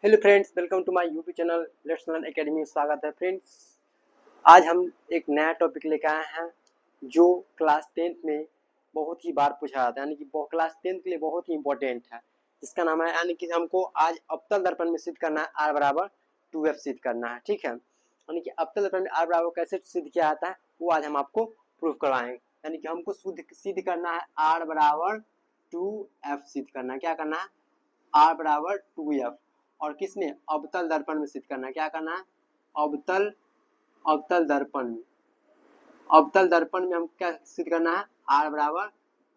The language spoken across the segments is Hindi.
Hello friends, welcome to my YouTube channel Let's Learn Academy. स्वागत है फ्रेंड्स। आज हम एक नया टॉपिक लेकर आए हैं जो क्लास 10th में बहुत ही बार पूछा जाता है, यानी कि क्लास 10th के लिए बहुत ही इंपॉर्टेंट है। इसका नाम है, यानी कि हमको आज अवतल दर्पण में सिद्ध करना है r बराबर 2f सिद्ध करना है। ठीक है, यानी कि अवतल दर्पण में r बराबर कैसे सिद्ध किया जाता है वो आज हम आपको प्रूफ करवाएंगे। यानी कि हमको सिद्ध करना है r बराबर 2f सिद्ध करना है। क्या करना है? r बराबर 2f। और किसमें? अवतल दर्पण में सिद्ध करना है। क्या करना है? अवतल दर्पण में। अवतल दर्पण में हम क्या सिद्ध करना है? r बराबर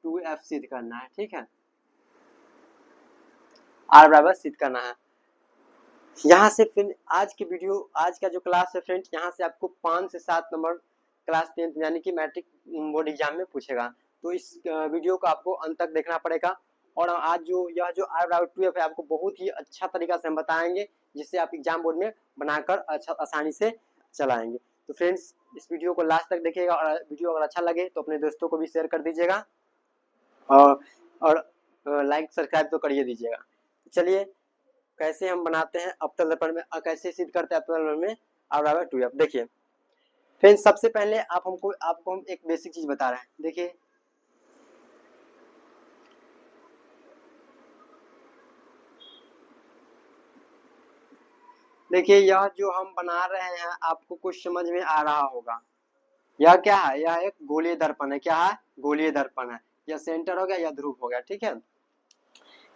2f सिद्ध करना है। ठीक है, r बराबर सिद्ध करना है। यहाँ से फिर आज का जो क्लास है फ्रेंड्स, यहाँ से आपको 5 से 7 नंबर क्लास 10th यानी कि मैट्रिक बोर्ड एग्जाम में पूछेगा। तो इस वीडियो को आपको अंत तक देखना पड़ेगा। और आज जो r बराबर 2f है, आपको बहुत ही अच्छा तरीका से हम बताएंगे, जिससे आप एग्जाम बोर्ड में बनाकर अच्छा आसानी से चलाएंगे। तो फ्रेंड्स, इस वीडियो को लास्ट तक देखिएगा और वीडियो अगर अच्छा लगे तो अपने दोस्तों को भी शेयर कर दीजिएगा और लाइक सब्सक्राइब तो करिए दीजिएगा। चलिए, कैसे हम बनाते हैं अवतल दर्पण में और कैसे सिद्ध करते हैं अवतल दर्पण में r बराबर 2f। देखिए फ्रेंड्स, सबसे पहले आपको हम एक बेसिक चीज बता रहे हैं। देखिए, यह जो हम बना रहे हैं आपको कुछ समझ में आ रहा होगा। यह क्या है? यह एक गोलीय दर्पण है। क्या है? गोलीय दर्पण है। यह सेंटर हो गया, यह ध्रुव हो गया। ठीक है,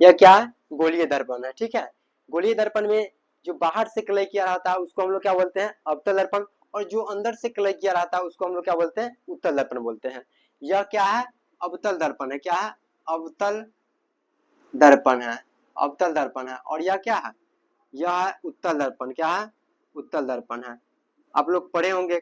यह क्या है? गोलीय दर्पण है। ठीक है, गोलीय दर्पण में जो बाहर से क्लय किया रहता है उसको हम लोग क्या बोलते हैं? अवतल दर्पण। और जो अंदर से क्लय किया रहता है उसको हम लोग क्या बोलते हैं? उत्तल दर्पण बोलते हैं। यह क्या है? अवतल दर्पण है। क्या है? अवतल दर्पण है। अवतल दर्पण है। और यह क्या है? यह है उत्तल दर्पण। क्या है? उत्तल दर्पण है। आप लोग पढ़े होंगे,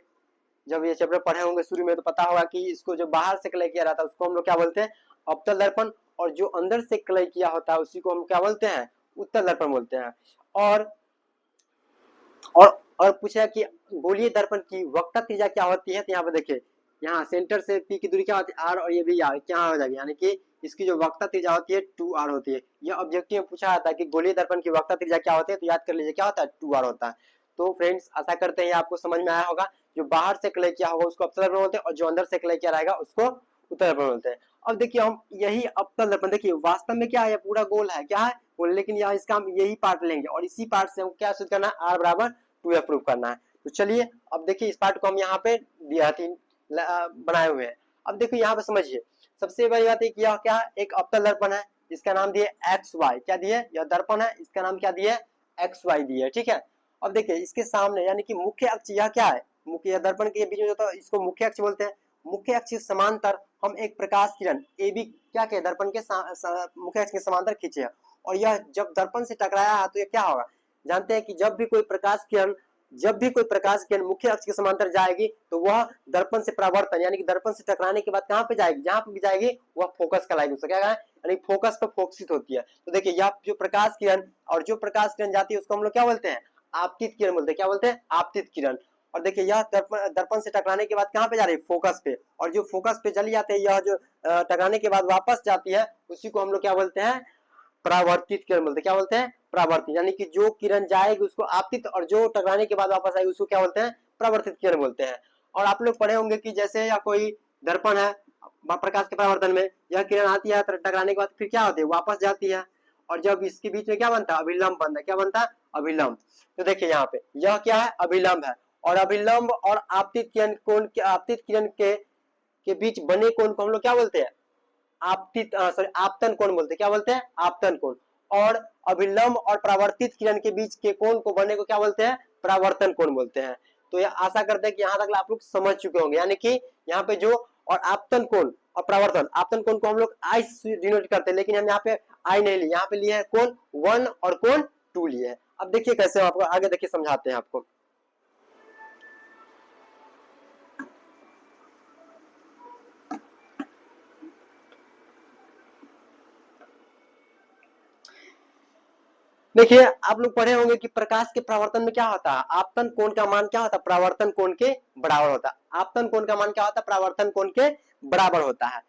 जब ये चैप्टर पढ़े होंगे शुरू में, तो पता होगा कि इसको जो बाहर से क्लय किया रहता है उसको हम लोग क्या बोलते हैं? अवतल दर्पण। और जो अंदर से क्लय किया होता है उसी को हम क्या बोलते हैं? उत्तल दर्पण बोलते हैं। और और पूछा कि गोलीय दर्पण की वक्रता त्रिज्या क्या होती है। तो यहाँ पे देखिए, यहाँ सेंटर से पी की दूरी क्या होती है? r। और ये भी r क्या हो जाएगी, यानी कि इसकी जो वक्रता त्रिज्या होती है 2r होती है। यह ऑब्जेक्टिव में पूछा जाता है कि गोलीय दर्पण की वक्रता त्रिज्या क्या होती है, तो याद कर लीजिए क्या होता है? 2r होता है। तो फ्रेंड्स, आशा करते हैं आपको समझ में आया होगा। जो बाहर से क्लय किया होगा उसको अवतल दर्पण बोलते हैं और जो अंदर से क्लय किया रहेगा उसको उत्तल दर्पण बोलते हैं। अब देखिए, हम यही अवतल दर्पण, देखिए वास्तव में क्या है? पूरा गोल है। क्या है? गोल। लेकिन यहाँ इसका हम यही पार्ट लेंगे और इसी पार्ट से हम क्या सिद्ध करना है? r बराबर 2f प्रूव करना है। तो चलिए, अब देखिए इस पार्ट को हम यहाँ पे दिया बनाए हुए हैं। अब देखिए यहाँ पे समझिए, सबसे बड़ी बात है कि यह क्या है? एक अवतल दर्पण है। इसका नाम दिए एक्स वाई। क्या दिए? यह दर्पण है, इसका नाम क्या दिए? एक्स वाई दिए। ठीक है, अब देखिए इसके सामने यानी कि मुख्य अक्ष यह क्या है? मुख्य दर्पण के बीच में जो था इसको मुख्य अक्ष बोलते हैं। मुख्य अक्ष के समांतर हम एक प्रकाश किरण ए बी क्या के दर्पण के मुख्य अक्ष के समांतर खींचे। और यह जब दर्पण से टकराया है तो यह क्या होगा? जानते हैं कि जब भी कोई प्रकाश किरण मुख्य अक्ष के समांतर जाएगी तो वह दर्पण से परावर्तन यानी कि दर्पण से टकराने के बाद कहां पे जाएगी? जहां पे भी जाएगी वह फोकस कहलाएगी। उसका क्या है? यानी फोकस पर फोकसित होती है। तो देखिए, यह जो प्रकाश किरण और जो प्रकाश किरण जाती है उसको हम लोग क्या बोलते हैं? आपतित किरण बोलते हैं। क्या बोलते हैं? आपतित किरण। और देखिए, यह दर्पण से टकराने के बाद कहां पे जा रही है? फोकस पे। और जो फोकस पे चली जाती है, यह जो टकराने के बाद वापस जाती है उसी को हम लोग क्या बोलते हैं? परावर्तित किरण बोलते हैं। क्या बोलते हैं? परावर्तित। यानी कि जो किरण जाएगी उसको आपतित और जो टकराने के बाद वापस आएगी उसको क्या बोलते हैं? परावर्तित किरण बोलते हैं। और आप लोग पढ़े होंगे कि जैसे या कोई दर्पण है, प्रकाश के परावर्तन में यह किरण आती है, टकराने के बाद फिर क्या होती है? वापस जाती है। और जब इसके बीच में क्या बनता है? अभिलंब बनता है। क्या बनता है? अभिलंब। तो देखिए यहाँ पे यह क्या है? अभिलंब है। और अभिलंब और आपतित किरण के बीच बने कोण को हम लोग क्या बोलते हैं? आपतन कोण बोलते हैं। क्या बोलते हैं? आपतन कोण। और अभिलंब और परावर्तित किरण के बीच के कोण को बनने को क्या बोलते हैं? परावर्तन कोण बोलते हैं। तो ये आशा करते हैं कि यहाँ तक आप लोग समझ चुके होंगे। यानी कि यहाँ पे जो और आपतन कोण और परावर्तन, आपतन कोण को हम लोग आई से डिनोट करते हैं, लेकिन हम यहाँ पे आई नहीं लिए, यहाँ पे लिए है कोण 1 और कोण 2 लिए है। अब देखिए कैसे आपको आगे देखिए समझाते हैं आपको। देखिए, आप लोग पढ़े होंगे कि प्रकाश के परावर्तन में क्या होता है? आपतन कोण का मान क्या होता है? परावर्तन कोण के बराबर होता है। आपतन कोण का मान क्या होता है? परावर्तन कोण के बराबर होता है।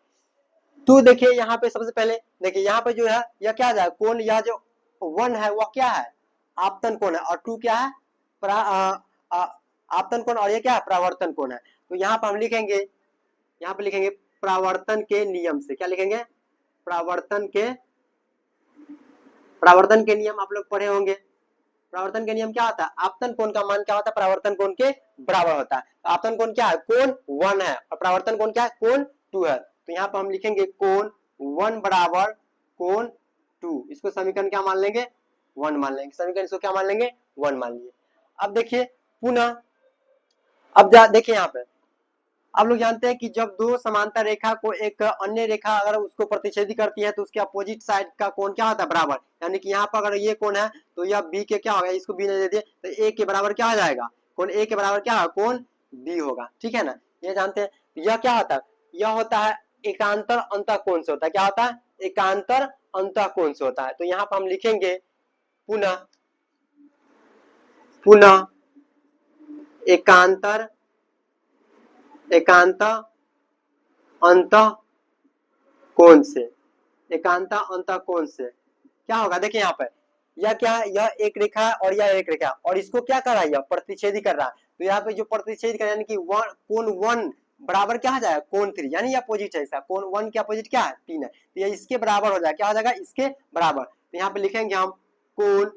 तो देखिए यहाँ पे सबसे पहले देखिए यहाँ पे जो है यह क्या है? कोण, यह जो 1 है वह क्या है? आपतन कोण है और टू क्या है आपतन कोण, और ये क्या है परावर्तन कोण है। तो यहाँ पर हम लिखेंगे, यहाँ पे लिखेंगे परावर्तन के नियम से, क्या लिखेंगे, परावर्तन के नियम आप लोग पढ़े होंगे। परावर्तन के नियम क्या होता है, आपतन कोण का मान क्या होता है, परावर्तन कोण के बराबर होता है। आपतन कोण क्या है, कोण 1 है और परावर्तन कोण क्या है, कोण 2 है। तो यहाँ पर हम लिखेंगे कोण 1 बराबर कोण 2, इसको समीकरण क्या मान लेंगे, 1 मान लेंगे, समीकरण इसको क्या मान लेंगे, 1 मान लिए। अब देखिए पुनः, अब देखिए यहाँ पे आप लोग जानते हैं कि जब दो समांतर रेखा को एक अन्य रेखा अगर उसको प्रतिच्छेदी करती है तो उसके अपोजिट साइड का कोण क्या होता है, बराबर। यानी कि यहाँ पर अगर ये कोण है तो यह बी के क्या होगा, इसको बी ने दे दिए तो ए के बराबर क्या हो जाएगा, कोण ए के बराबर क्या होगा, कोण बी होगा, ठीक है ना। ये जानते हैं। यह क्या होता है, यह होता है एकांतर अंतः कोण से होता है, क्या होता है, एकांतर अंतः कोण से होता है। तो यहाँ पर हम लिखेंगे पुनः एकांतर अंतः कोण से, एकांतर अंतः कोण से क्या होगा, देखिए यहाँ पर यह क्या है, यह एक रेखा है और यह एक रेखा है और इसको क्या कर रहा है, यह प्रतिच्छेदी कर रहा है। तो यहाँ पे जो प्रतिच्छेद कर रहा है यानी कि कोण 1 बराबर क्या हो जाएगा, कोण 3, यानी यह अपोजिट है इसका, कोण 1 के अपोजिट क्या है, 3 है, तो यह इसके बराबर हो जाएगा, क्या हो जाएगा, इसके बराबर। तो यहाँ पे लिखेंगे हम कोण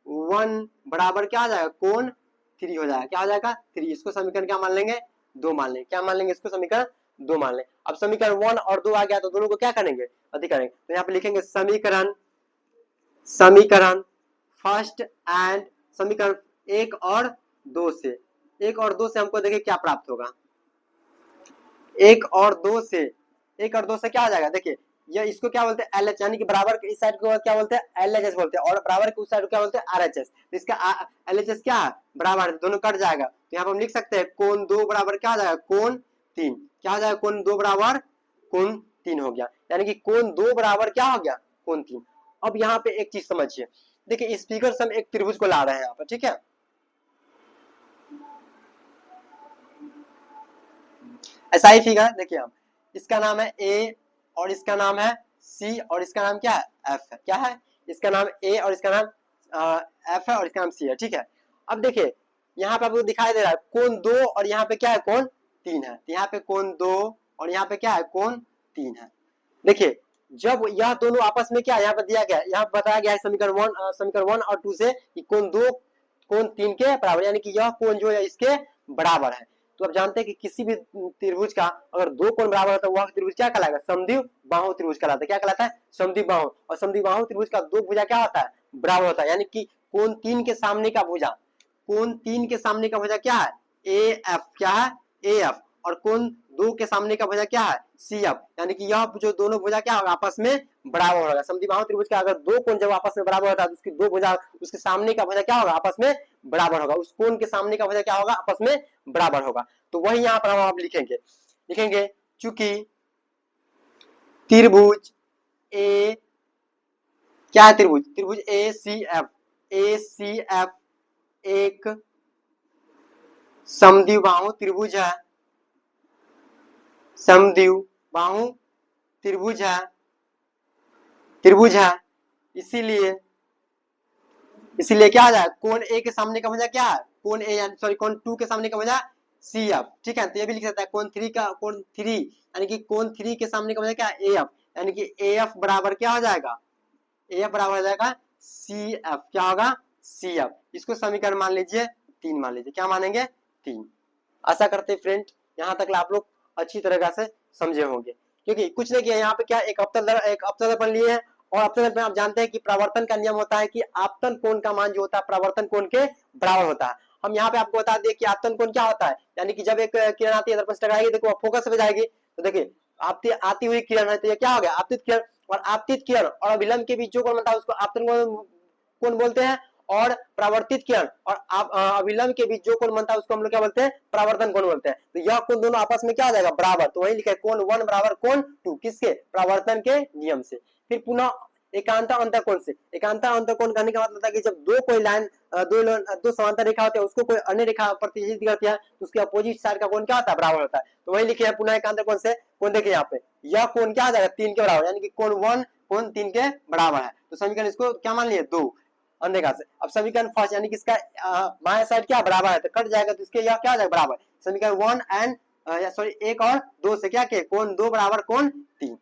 1 बराबर क्या हो जाएगा, कोण 3 हो जाएगा, क्या हो जाएगा 3, इसको समीकरण क्या मान लेंगे, 2 मान लेंगे, क्या मान लेंगे, इसको समीकरण 2 मान लें। अब समीकरण 1 और 2 आ गया तो दोनों को क्या करेंगे, अधिक करेंगे। तो यहाँ पे लिखेंगे समीकरण फर्स्ट एंड, समीकरण 1 और 2 से, 1 और 2 से हमको देखिए क्या प्राप्त होगा, 1 और 2 से क्या आ जाएगा, देखिए ये इसको क्या बोलते हैं, LH, यानी कि बराबर के इस साइड को क्या बोलते हैं, LHS बोलते हैं और बराबर के उस साइड को क्या बोलते हैं, RHS। तो इसका LHS क्या है, बराबर, दोनों कट जाएगा। तो यहाँ पर हम लिख सकते हैं कोण 2 बराबर क्या हो जाएगा, कोण 3, क्या हो जाएगा, कोण 2 बराबर कोण 3 हो गया, यानी कि कोण 2 बराबर क्या हो गया, कोण 3। अब यहाँ पे एक चीज समझिए, देखिए इस फिगर से हम एक त्रिभुज को ला रहे हैं यहाँ पर, ठीक है, ऐसा ही फिगर देखिए हम, इसका नाम है A और इसका नाम है C और इसका नाम क्या है, F है, क्या है, इसका नाम A और इसका नाम F है और इसका नाम C है, ठीक है। अब देखिए यहाँ पे आपको दिखाई दे रहा है कोण 2 और यहाँ पे क्या है, कोण 3 है, तो यहाँ पे कोण 2 और यहाँ पे क्या है, कोण 3 है। देखिए जब यह दोनों आपस में क्या यहाँ पर दिया गया है, यहाँ बताया गया है समीकरण 1 और 2 से कि कोण 2 कोण 3 के बराबर, यानी कि यह कोण जो है इसके बराबर है। तो आप जानते हैं कि किसी भी त्रिभुज का अगर 2 कोण बराबर होता है वह त्रिभुज क्या कहलाएगा, समद्विबाहु बाहु त्रिभुज कहलाता है, क्या कहलाता है, समद्विबाहु बाहु। और समद्विबाहु बाहु त्रिभुज का 2 भुजा क्या होता है, बराबर होता है, यानी कि कोण 3 के सामने का भुजा, कोण 3 के सामने का भुजा क्या है, AF, क्या है, AF, और कोण 2 के सामने का भुजा क्या है, CF, यानी कि यह जो दोनों भुजा क्या होगा, आपस में बराबर होगा। समद्विबाहु त्रिभुज का अगर 2 कोण जब आपस में बराबर होता है तो उसकी 2 भुजा उसके सामने का भुजा क्या होगा, आपस में बराबर होगा, उस कोण के सामने का भुजा क्या होगा, आपस में बराबर होगा। तो वही यहाँ पर हम आप लिखेंगे चूंकि त्रिभुज ए क्या है, त्रिभुज ACF एक समद्विबाहु त्रिभुज है, समद्विबाहु त्रिभुज है, इसीलिए क्या आ जाए, कोण A के सामने का भुजा क्या है, कोण A, सॉरी कोण 2 के सामने का भुजा CF, ठीक है। तो ये भी लिख सकता है कोण 3 यानी कि कोण 3 के सामने का भुजा क्या है, AF, यानी कि AF बराबर क्या हो जाएगा, AF बराबर हो जाएगा CF, क्या होगा, CF। इसको समीकरण मान लीजिए 3 मान लीजिए, क्या मानेंगे, 3। आशा करते हैं फ्रेंड यहाँ तक आप लोग अच्छी तरह से समझे होंगे, क्योंकि कुछ नहीं किया यहाँ पे, क्या एक अवतल दर्पण लिए हैं और अवतल दर्पण आप जानते हैं कि परावर्तन का नियम होता है कि आपतन कोण का मान जो होता है परावर्तन कोण के बराबर होता है। हम यहाँ पे आपको बता दें कि आपतन कोण क्या होता है, यानी कि जब एक किरण आती है दर्पण से टकराएगी, देखो फोकस पे जाएगी, तो देखिए आती हुई किरण है, तो ये क्या हो गया, आपतित किरण, और आपतित किरण और अभिलंब के बीच जो कोण बनता है उसको आपतन कोण बोलते हैं, और परावर्तित किरण और अभिलंब के बीच जो कोण बनता है उसको हम लोग क्या बोलते हैं, परावर्तन कोण बोलते हैं। तो यह कोण दोनों आपस में क्या हो जाएगा, बराबर। तो वही लिखा है कोण 1 बराबर कोण 2, किसके, परावर्तन के नियम से। फिर पुनः एकांतर अंतर कोण से, एकांतर अंतर कोण कहने का मतलब है कि जब दो कोई लाइन दो समांतर रेखा होती है उसको कोई अन्य रेखा प्रतिच्छेदित करती है तो उसके अपोजिट साइड का कोण क्या होता है, बराबर होता है। तो वही लिखे है पुनः एकांतर कोण से, कोण देखिए यहाँ पे यह कोण क्या आ जाएगा, 3 के बराबर, यानी कि कोण 1 कोण 3 के बराबर है। तो समीकरण इसको क्या मान लिए, 2। अनदेखा से। अब समीकरण फर्स्ट यानी कि इसका बाएं साइड क्या बराबर है तो कट जाएगा, तो इसके यह क्या हो जाएगा बराबर। समीकरण 1 एंड सॉरी 1 और 2 से क्या के कोण 2 बराबर कोण 3।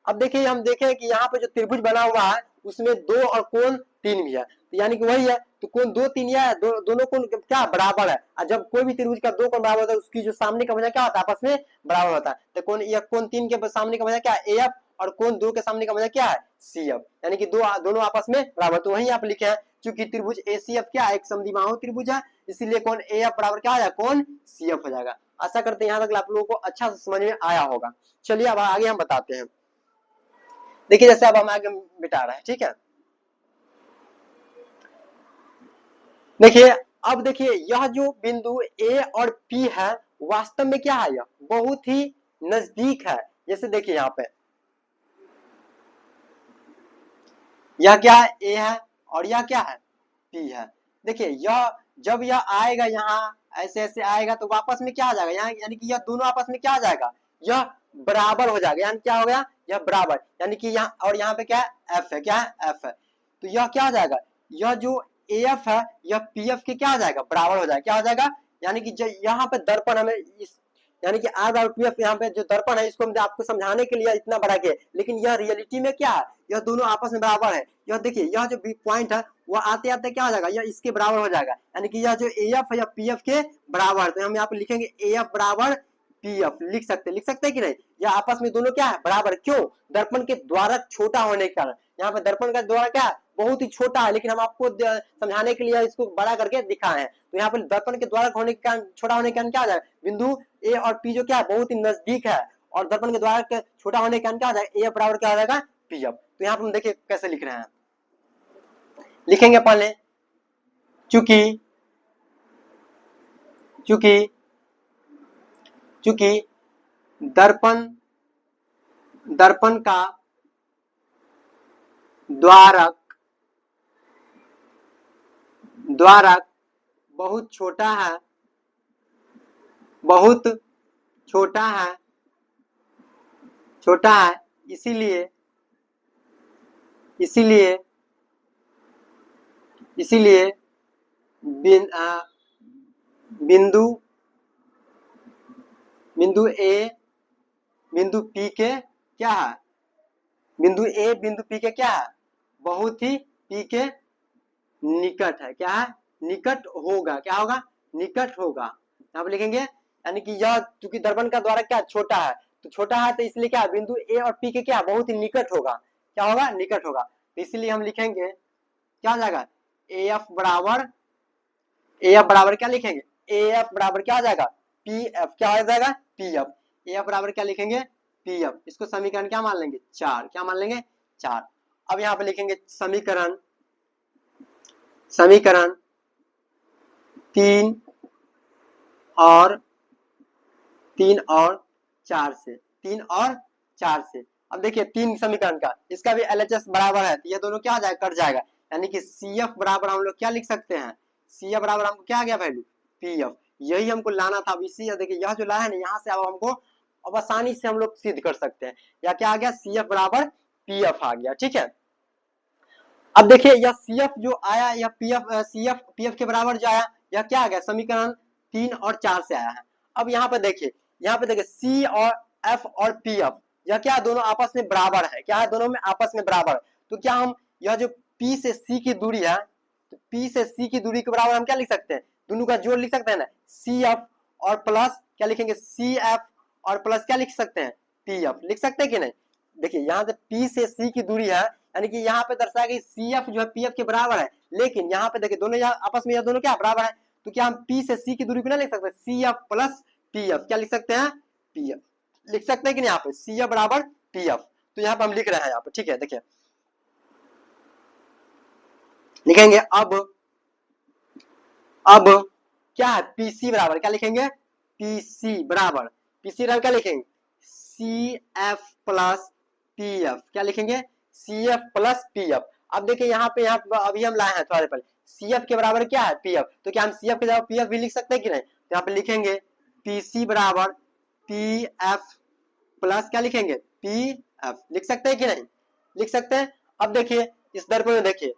अब देखिए हम देखें कि यहाँ पे जो त्रिभुज बना हुआ है उसमें 2 और कोण 3 भी है, तो यानी कि वही है, तो कोण 2 3 या दोनों कोण क्या बराबर है। और जब कोई भी त्रिभुज का 2 कोण बराबर होता है उसकी जो सामने का भुजा क्या होता है आपस में बराबर होता है। तो कोण यह कोण 3 के सामने का भुजा क्या है AF और कोण 2 के सामने का भुजा क्या है CF, यानी कि दोनों आपस में बराबर। तो वही आप लिखे हैं क्योंकि त्रिभुज ACF क्या है एक समद्विबाहु त्रिभुज है, इसीलिए कोण AF बराबर क्या हो जाएगा कोण CF हो जाएगा। आशा करते हैं यहाँ तक आप लोगों को अच्छा से समझ में आया होगा। चलिए अब आगे हम बताते हैं। देखिए जैसे अब हम आगे बिठा रहे हैं, ठीक है। देखिए अब देखिए यह जो बिंदु A और P है वास्तव में क्या है, यह बहुत ही नजदीक है। जैसे देखिए यहाँ पे यह क्या है A है और यह क्या है P है। देखिए यह जब यह आएगा यहाँ ऐसे ऐसे आएगा तो वापस में क्या आ जाएगा यहाँ, यानी कि यह दोनों आपस में क्या आ जाएगा, यह बराबर हो जाएगा। यानी क्या हो गया यह बराबर, यानी कि यहाँ और यहाँ पे क्या है F है, क्या है F है, तो यह क्या आ जाएगा, यह जो AF है यह PF के क्या आ जाएगा बराबर हो जाएगा। क्या हो जाएगा, यानी कि यहाँ पे दर्पण हमें इस यानी कि R और PF यहाँ पे जो दर्पण है इसको आपको समझाने के लिए इतना बड़ा किया, लेकिन यह रियलिटी में क्या है, यह दोनों आपस में बराबर है। यह देखिए यह जो पॉइंट है वो आते आते क्या हो जाएगा, यह इसके बराबर हो जाएगा, यानी कि यह जो AF है यह PF के बराबर है। तो हम यहाँ पे लिखेंगे AF बराबर PF, लिख सकते हैं कि नहीं। यह आपस में दोनों क्या है बराबर, क्यों, दर्पण के द्वारा छोटा होने के कारण। यहाँ पे दर्पण का द्वारा क्या है बहुत ही छोटा है, लेकिन हम आपको समझाने के लिए इसको बड़ा करके दिखाए हैं। तो यहाँ पर दर्पण के द्वारा होने के कारण छोटा होने के कारण क्या हो जाएगा, बिंदु A और P जो क्या है बहुत ही नजदीक है, और दर्पण के द्वारा छोटा होने के कारण क्या हो जाएगा A बराबर क्या हो जाएगा PF। तो यहाँ पर हम देखिए कैसे लिख रहे हैं, लिखेंगे पहले चूंकि चूंकि चूंकि दर्पण का द्वारक बहुत छोटा है, इसीलिए बिंदु A बिंदु P के क्या है, बिंदु A बिंदु P के क्या है बहुत ही P के निकट है, क्या है निकट होगा, क्या होगा निकट होगा। यहाँ पे लिखेंगे यानी कि यह चूंकि दर्पण का द्वारा क्या छोटा है, तो छोटा है तो इसलिए क्या बिंदु A और P के क्या बहुत ही निकट होगा, क्या होगा निकट होगा। तो इसलिए हम लिखेंगे क्या हो जाएगा AF बराबर क्या लिखेंगे AF बराबर क्या हो जाएगा PF, क्या हो जाएगा PF। AF बराबर क्या लिखेंगे PF, इसको समीकरण क्या मान लेंगे 4, क्या मान लेंगे 4। अब यहाँ पे लिखेंगे समीकरण 3 और 4 से। अब देखिए 3 समीकरण का इसका भी LHS बराबर है, तो ये दोनों क्या आ जाएगा कट जाएगा, यानी कि CF बराबर हम लोग क्या लिख सकते हैं, CF बराबर हमको क्या आ गया वैल्यू PF, यही हमको लाना था। अब इसी देखिए यह जो लाया है ना यहाँ से अब हमको अब आसानी से हम लोग सिद्ध कर सकते हैं, या क्या आ गया CF बराबर PF आ गया, ठीक है। अब देखिए यह CF जो आया यह PF के बराबर जो आया यह क्या आ गया समीकरण 3 और 4 से आया है। अब यहाँ पे देखिए C और F और PF यह क्या दोनों आपस में बराबर है, क्या है दोनों में आपस में बराबर। तो क्या हम यह जो P से C की दूरी है, तो P से C की दूरी के बराबर हम क्या लिख सकते हैं, दोनों का जोड़ लिख सकते हैं ना CF और प्लस क्या लिखेंगे CF और प्लस क्या लिख सकते हैं PF, लिख सकते हैं कि नहीं। देखिए यहाँ से P से C की दूरी है, यानी कि यहाँ पे दर्शाया कि CF जो है PF के बराबर है, लेकिन यहाँ पे देखिए दोनों आपस में यह दोनों क्या बराबर है, तो क्या हम P से C की दूरी को ना लिख सकते CF प्लस PF, क्या लिख सकते हैं PF, लिख सकते हैं कि नहीं यहाँ पे CF बराबर PF। तो यहाँ पे हम लिख रहे हैं यहाँ पे, ठीक है। देखिए लिखेंगे अब क्या है PC बराबर क्या लिखेंगे PC बराबर क्या लिखेंगे CF प्लस PF, क्या लिखेंगे CF प्लस PF। अब देखिए यहाँ पे अभी हम लाए हैं थोड़ा देर पहले CF के बराबर क्या है PF, तो क्या हम CF के जगह PF भी लिख सकते हैं कि नहीं। तो यहाँ पे लिखेंगे PC बराबर PF प्लस क्या लिखेंगे PF, लिख सकते हैं कि नहीं लिख सकते हैं। अब देखिए इस दर्पण में देखिए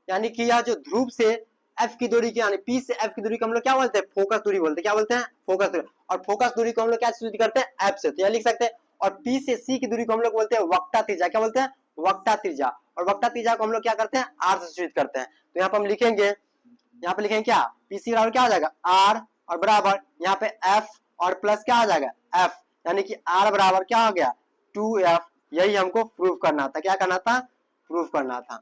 यानी कि यह जो ध्रुव से एफ की दूरी की यानी पी से एफ की दूरी को हम लोग क्या बोलते हैं, फोकस दूरी बोलते हैं। क्या बोलते हैं, फोकस दूरी। और फोकस दूरी को हम लोग क्या सूचित करते हैं, एफ से, तो यह लिख सकते हैं। और पी से सी की दूरी को हम लोग बोलते हैं वक्रता त्रिज्या। क्या बोलते हैं, वक्रता त्रिज्या। और वक्रता त्रिज्या को हम लोग क्या करते हैं, आर से सूचित करते हैं। तो यहाँ पर हम लिखेंगे, यहाँ पे लिखेंगे क्या, पीसी बराबर क्या हो जाएगा, आर, और बराबर यहाँ पे एफ और प्लस क्या आ जाएगा, एफ, यानी कि आर बराबर क्या हो गया, 2f। यही हमको प्रूव करना था, क्या करना था, प्रूव करना था,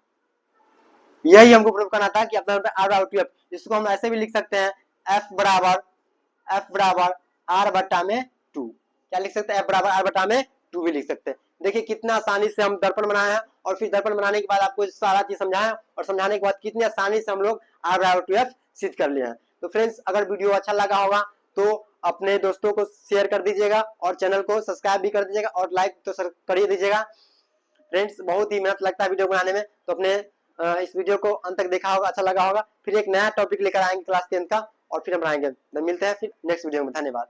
यही हमको प्रूव करना था कि अपना आर बराबर 2f। इसको हम ऐसे भी लिख सकते हैं, एफ बराबर आर बट्टा में 2। क्या लिख सकते हैं, एफ बराबर आर बट्टा में 2 भी लिख सकते हैं। देखिए कितना आसानी से हम दर्पण बनाए हैं, और फिर दर्पण बनाने के बाद आपको सारा चीज समझाया, और समझाने के बाद कितनी आसानी से हम लोग आर बराबर 2f सिद्ध कर लिए हैं। तो फ्रेंड्स, अगर वीडियो अच्छा लगा होगा तो अपने दोस्तों को शेयर कर दीजिएगा, और चैनल को सब्सक्राइब भी कर दीजिएगा, और लाइक तो सर कर ही दीजिएगा। फ्रेंड्स, बहुत ही मेहनत लगता है वीडियो बनाने में, तो अपने इस वीडियो को अंत तक देखा होगा, अच्छा लगा होगा। फिर एक नया टॉपिक लेकर आएंगे क्लास 10 का, और फिर हम आएंगे। मिलते हैं फिर नेक्स्ट वीडियो में। धन्यवाद।